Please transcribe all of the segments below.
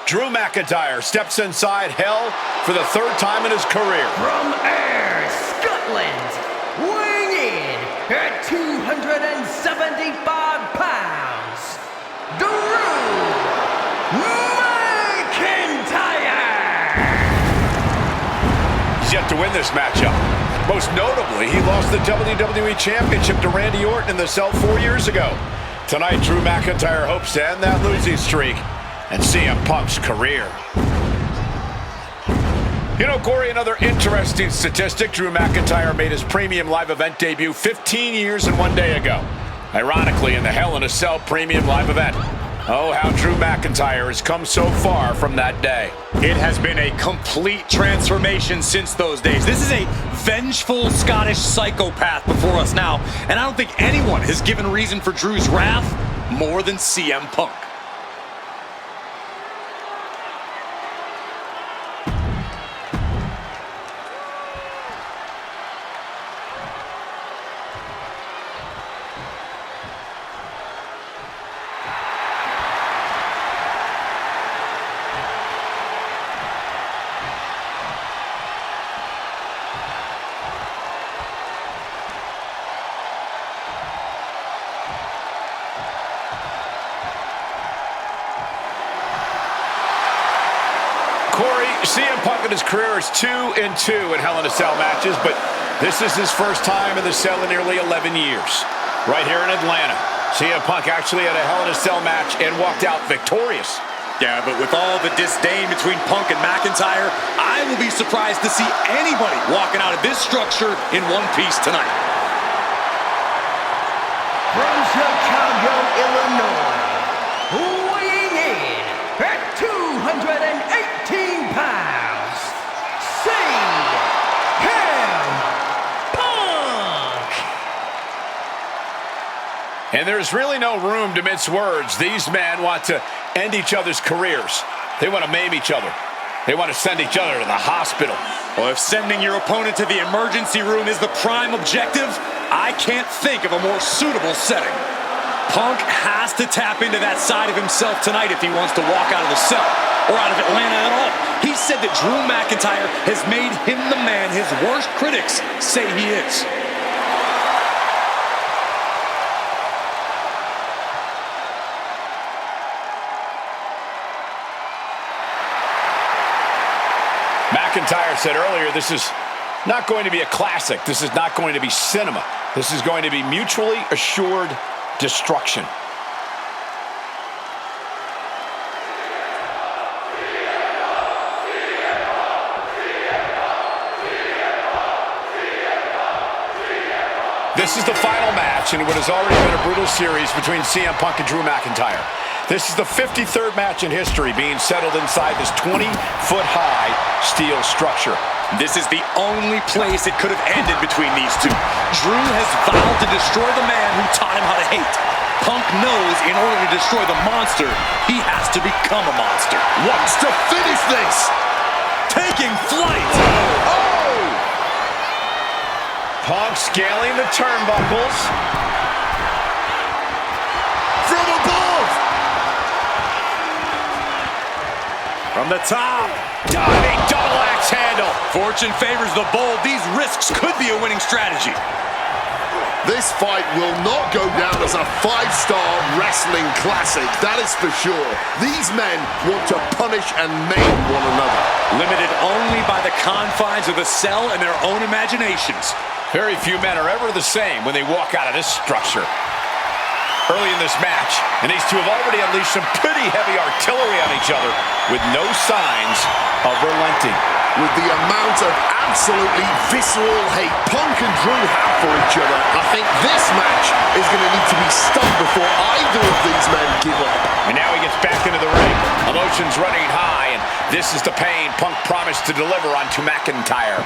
Drew McIntyre steps inside hell for the third time in his career. From Ayr, Scotland, weighing in at 275 pounds, Drew McIntyre! He's yet to win this matchup. Most notably, he lost the WWE Championship to Randy Orton in the cell 4 years ago. Tonight, Drew McIntyre hopes to end that losing streak and CM Punk's career. You know, Corey, another interesting statistic. Drew McIntyre made his premium live event debut 15 years and 1 day ago. Ironically, in the Hell in a Cell premium live event. Oh, how Drew McIntyre has come so far from that day. It has been a complete transformation since those days. This is a vengeful Scottish psychopath before us now, and I don't think anyone has given reason for Drew's wrath more than CM Punk. Corey, CM Punk in his career is 2-2 in Hell in a Cell matches, but this is his first time in the cell in nearly 11 years. Right here in Atlanta, CM Punk actually had a Hell in a Cell match and walked out victorious. Yeah, but with all the disdain between Punk and McIntyre, I will be surprised to see anybody walking out of this structure in one piece tonight. From Chicago, Illinois, weighing in at 218 pounds, CM Punk! And there's really no room to mince words. These men want to end each other's careers. They want to maim each other. They want to send each other to the hospital. Well, if sending your opponent to the emergency room is the prime objective, I can't think of a more suitable setting. Punk has to tap into that side of himself tonight if he wants to walk out of the cell, or out of Atlanta at all. He said that Drew McIntyre has made him the man his worst critics say he is. McIntyre said earlier, this is not going to be a classic. This is not going to be cinema. This is going to be mutually assured destruction. This is the final match in what has already been a brutal series between CM Punk and Drew McIntyre. This is the 53rd match in history being settled inside this 20-foot-high steel structure. This is the only place it could have ended between these two. Drew has vowed to destroy the man who taught him how to hate. Punk knows in order to destroy the monster, he has to become a monster. Wants to finish this! Taking flight! Oh! Punk scaling the turnbuckles. From above! From the top. Diving double axe handle. Fortune favors the bold. These risks could be a winning strategy. This fight will not go down as a 5-star wrestling classic, that is for sure. These men want to punish and maim one another. Limited only by the confines of the cell and their own imaginations. Very few men are ever the same when they walk out of this structure. Early in this match, and these two have already unleashed some pretty heavy artillery on each other with no signs of relenting. With the amount of absolutely visceral hate Punk and Drew have for each other, I think this match is going to need to be stopped before either of these men give up. And now he gets back into the ring. Emotions running high, and this is the pain Punk promised to deliver onto McIntyre.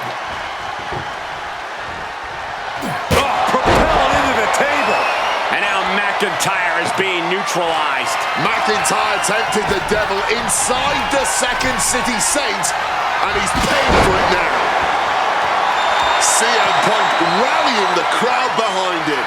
Propelled into the table. And now McIntyre is being neutralized. McIntyre tempted the devil inside the Second City Saints, and he's paying for it now. CM Punk rallying the crowd behind him.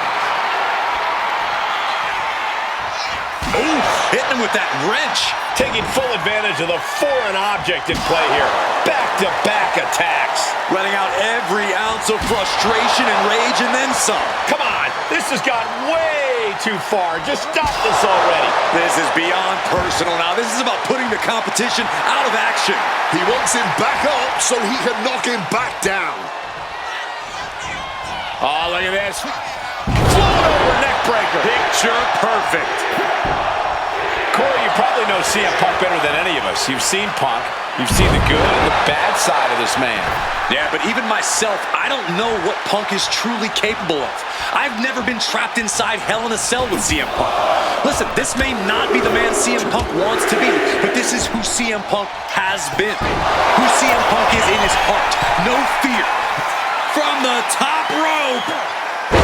Oof. hitting him with that wrench. Taking full advantage of the foreign object in play here. Back-to-back attacks. Letting out every ounce of frustration and rage and then some. Come on, this has gone way too far. Just stop this already. This is beyond personal now. This is about putting the competition out of action. He wants him back up so he can knock him back down. Oh, look at this. Float over neck breaker. Picture perfect. Corey, you probably know CM Punk better than any of us. You've seen Punk. You've seen the good and the bad side of this man. Yeah, but even myself, I don't know what Punk is truly capable of. I've never been trapped inside Hell in a Cell with CM Punk. Listen, this may not be the man CM Punk wants to be, but this is who CM Punk has been. Who CM Punk is in his heart. No fear. From the top rope.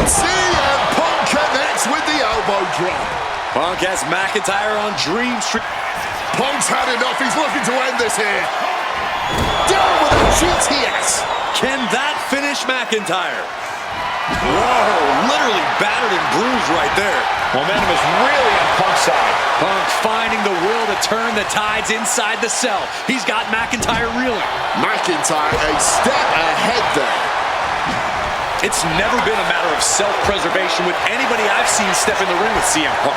CM Punk connects with the elbow drop. Punk has McIntyre on Dream Street. Punk's had enough. He's looking to end this here. Down with a GTS. Can that finish McIntyre? Whoa, literally battered and bruised right there. Momentum is really on Punk's side. Punk finding the will to turn the tides inside the cell. He's got McIntyre reeling. McIntyre a step ahead there. It's never been a matter of self-preservation with anybody I've seen step in the ring with CM Punk.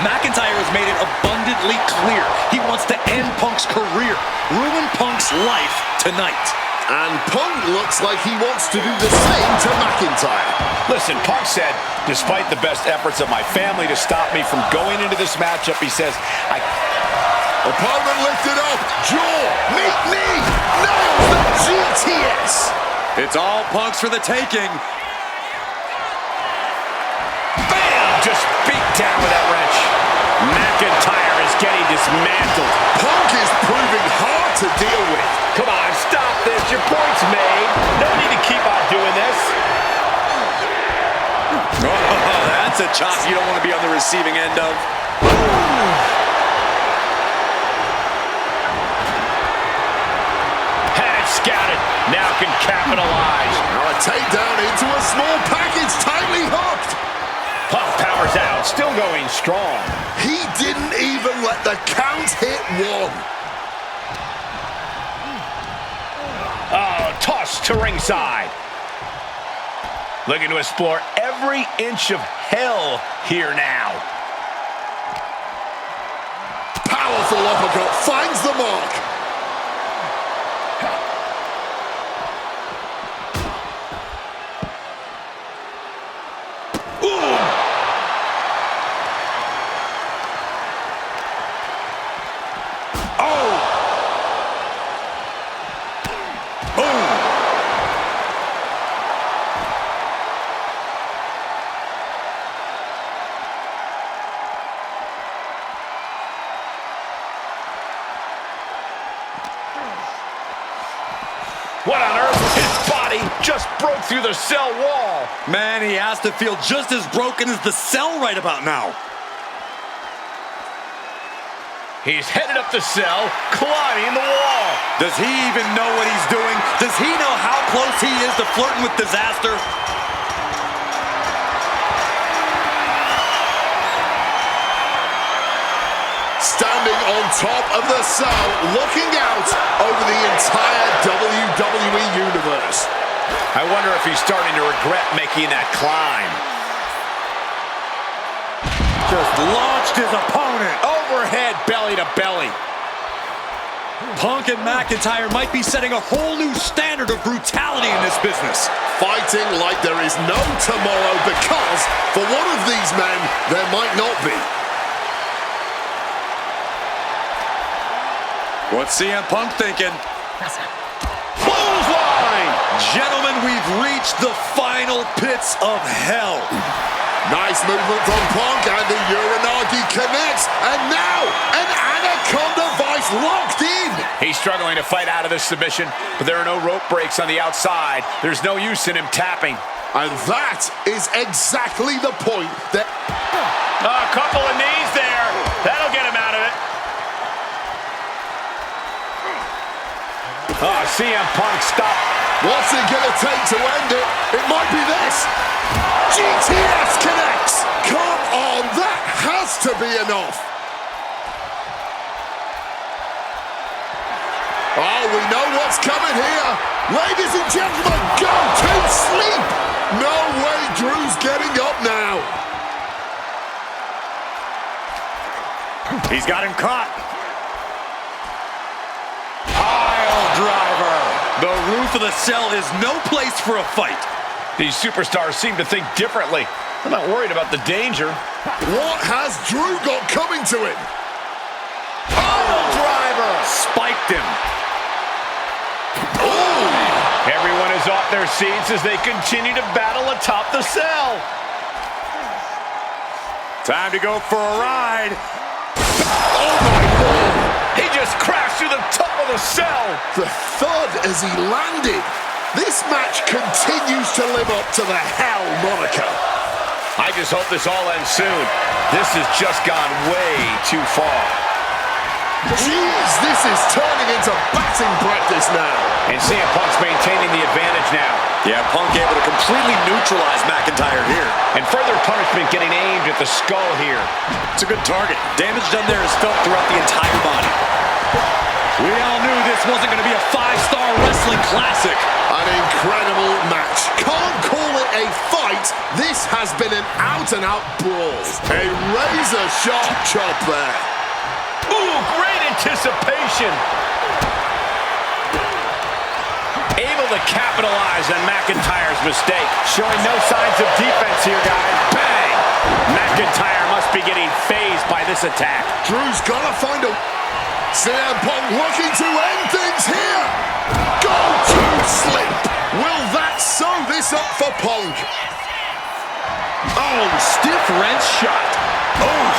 McIntyre has made it abundantly clear he wants to end Punk's career, ruin Punk's life tonight. And Punk looks like he wants to do the same to McIntyre. Listen, Punk said, despite the best efforts of my family to stop me from going into this matchup, he says, Opponent lifted up, jaw, meet me, nails the GTS. It's all Punk's for the taking. Bam! Just beat down with that wrench. McIntyre is getting dismantled. Punk is proving hard to deal with. Come on, stop this. Your point's made. No need to keep on doing this. Oh, that's a chop you don't want to be on the receiving end of. Had it scouted. Now can capitalize. Now a takedown into a small package, tightly hooked. Punk powers out, still going strong. He didn't even let the count hit one. Oh, toss to ringside. Looking to explore every inch of hell here now. Powerful uppercut finds the mark. What on earth? His body just broke through the cell wall. Man, he has to feel just as broken as the cell right about now. He's headed up the cell, climbing the wall. Does he even know what he's doing? Does he know how close he is to flirting with disaster? Standing on top of the cell, looking out over the entire WWE Universe. I wonder if he's starting to regret making that climb. Just launched his opponent. Overhead, belly to belly. Punk and McIntyre might be setting a whole new standard of brutality in this business. Fighting like there is no tomorrow because for one of these men, there might not be. What's CM Punk thinking? Clothesline! Gentlemen, we've reached the final pits of hell. Nice movement from Punk, and the Uranagi connects, and now an Anaconda Vice locked in. He's struggling to fight out of this submission, but there are no rope breaks on the outside. There's no use in him tapping. And that is exactly the point that... A couple of knees there. That'll get him out of it. Oh, CM Punk stop. What's it gonna take to end it? It might be this. GTS connects. Come on, that has to be enough. Oh, we know what's coming here. Ladies and gentlemen, go to sleep. No way Drew's getting up now. He's got him caught. Pile driver. The roof of the cell is no place for a fight. These superstars seem to think differently. I'm not worried about the danger. What has Drew got coming to him? Pile driver. Spiked him. Oh! Everyone is off their seats as they continue to battle atop the cell. Time to go for a ride. Oh my Lord! He just crashed through the top of the cell. The thud as he landed. This match continues to live up to the Hell moniker. I just hope this all ends soon. This has just gone way too far. Jeez, this is turning into batting practice now. And CM Punk's maintaining the advantage now. Yeah, Punk able to completely neutralize McIntyre here. And further punishment getting aimed at the skull here. It's a good target. Damage done there is felt throughout the entire body. We all knew this wasn't going to be a 5-star wrestling classic. An incredible match. Can't call it a fight. This has been an out-and-out brawl. A razor-sharp chop there. Ooh, great anticipation. Able to capitalize on McIntyre's mistake. Showing no signs of defense here, guys. Bang! McIntyre must be getting phased by this attack. Drew's got to find a... CM Punk looking to end things here. Go to sleep. Will that sew this up for Punk? Oh, stiff wrench shot. Oh.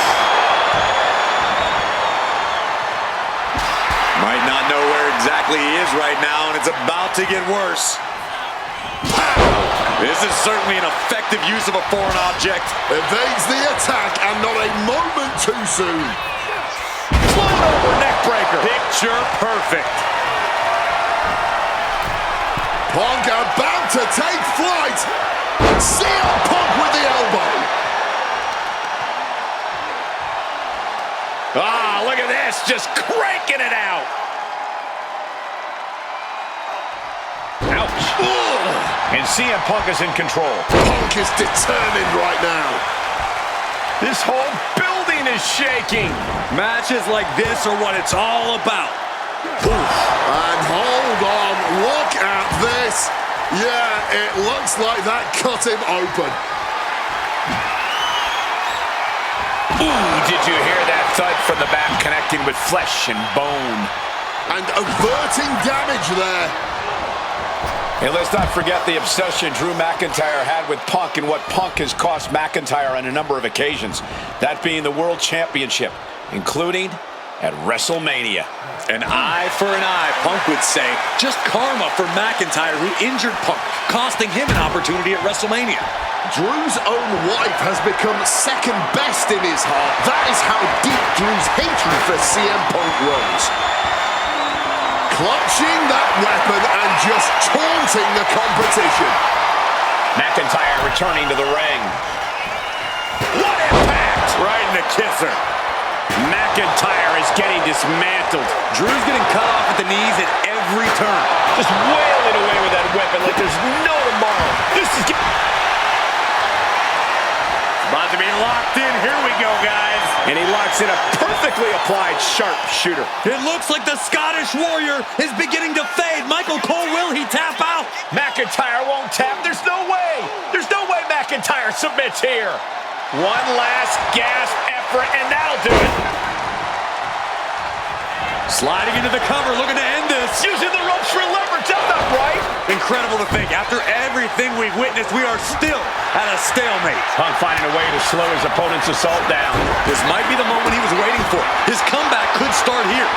Might not know where exactly he is right now, and it's about to get worse. This is certainly an effective use of a foreign object. Evades the attack, and not a moment too soon. Float over neck breaker. Picture perfect. Punk about to take flight. CM Punk with the elbow. Ah, look at this, just cranking it out. Ouch. Ugh. And CM Punk is in control. Punk is determined right now. This whole building is shaking. Matches like this are what it's all about. And hold on, look at this. Yeah, it looks like that cut him open. Ooh, did you hear that thud from the back connecting with flesh and bone? And averting damage there. And let's not forget the obsession Drew McIntyre had with Punk and what Punk has cost McIntyre on a number of occasions. That being the World Championship, including at WrestleMania. An eye for an eye, Punk would say. Just karma for McIntyre, who injured Punk, costing him an opportunity at WrestleMania. Drew's own wife has become second best in his heart. That is how deep Drew's hatred for CM Punk runs. Clutching that weapon and just taunting the competition. McIntyre returning to the ring. What impact! Right in the kisser. McIntyre is getting dismantled. Drew's getting cut off at the knees at every turn. Just wailing away with that weapon like there's no tomorrow. This is About to be locked in. Here we go, guys. And he locks in a perfectly applied sharpshooter. It looks like the Scottish Warrior is beginning to fade. Michael Cole, will he tap out? McIntyre won't tap. There's no way. There's no way McIntyre submits here. One last gasp effort, and that'll do it. Sliding into the cover, looking to end this. Using the ropes for leverage. That's not right. Incredible to think. After everything we've witnessed, we are still at a stalemate. Punk finding a way to slow his opponent's assault down. This might be the moment he was waiting for. His comeback could start here.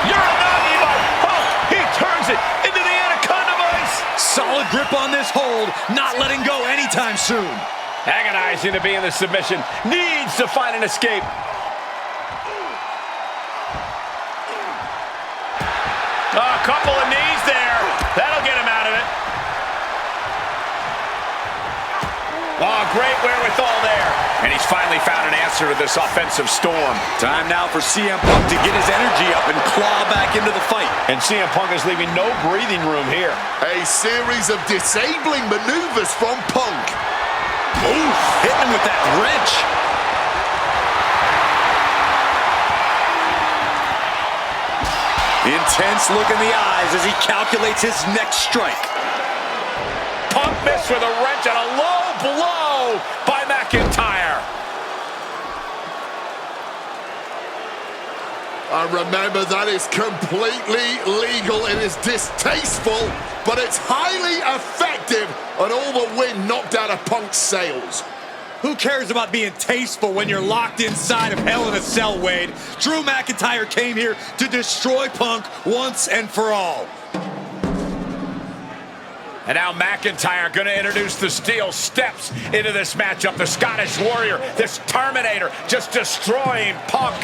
Uranagi by Punk. He turns it into the Anaconda Vice. Solid grip on this hold, not letting go anytime soon. Agonizing to be in the submission. Needs to find an escape. A couple of knees there. That'll get him out of it. Oh, great wherewithal there. And he's finally found an answer to this offensive storm. Time now for CM Punk to get his energy up and claw back into the fight. And CM Punk is leaving no breathing room here. A series of disabling maneuvers from Punk. Oof, hitting him with that wrench. Intense look in the eyes as he calculates his next strike. Punk missed with a wrench and a low blow by McIntyre. And remember, that is completely legal. It is distasteful, but it's highly effective, and all the wind knocked out of Punk's sails. Who cares about being tasteful when you're locked inside of Hell in a Cell, Wade? Drew McIntyre came here to destroy Punk once and for all. And now McIntyre going to introduce the steel steps into this matchup. The Scottish Warrior, this Terminator, just destroying Punk.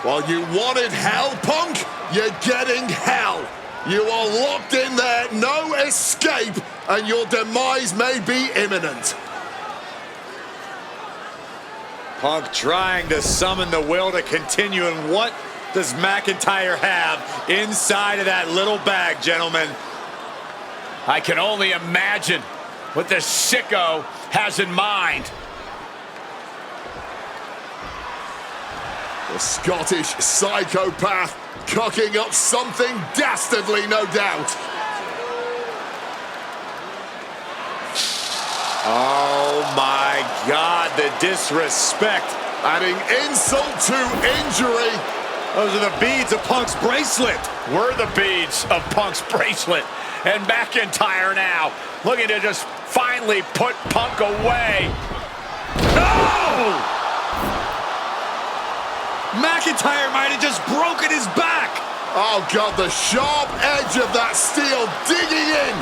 Well, you wanted hell, Punk? You're getting hell. You are locked in there, no escape, and your demise may be imminent. Punk trying to summon the will to continue, and what does McIntyre have inside of that little bag, gentlemen? I can only imagine what this sicko has in mind. The Scottish psychopath cooking up something dastardly, no doubt. Oh my God, the disrespect. Adding insult to injury. Those are the beads of Punk's bracelet. Were the beads of Punk's bracelet. And McIntyre now looking to just finally put Punk away. No! McIntyre might have just broken his back. Oh God, the sharp edge of that steel digging in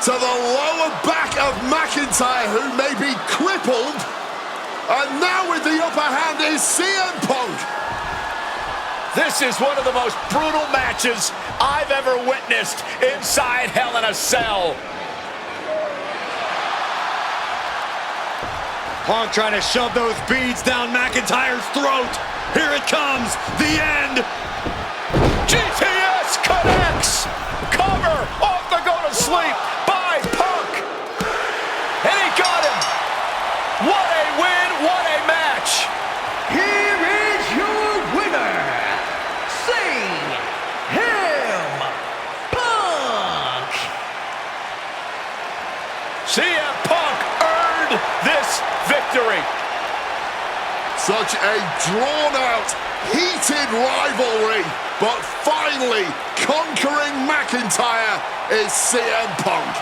to the lower back of McIntyre, who may be crippled. And now with the upper hand is CM Punk. This is one of the most brutal matches I've ever witnessed inside Hell in a Cell. Punk trying to shove those beads down McIntyre's throat. Here it comes, the end. GTS connects. Cover off the go to sleep by Punk. And he got him. What a win, what a match. Here is your winner, CM Punk. CM Punk earned this victory. Such a drawn-out, heated rivalry, but finally conquering McIntyre is CM Punk.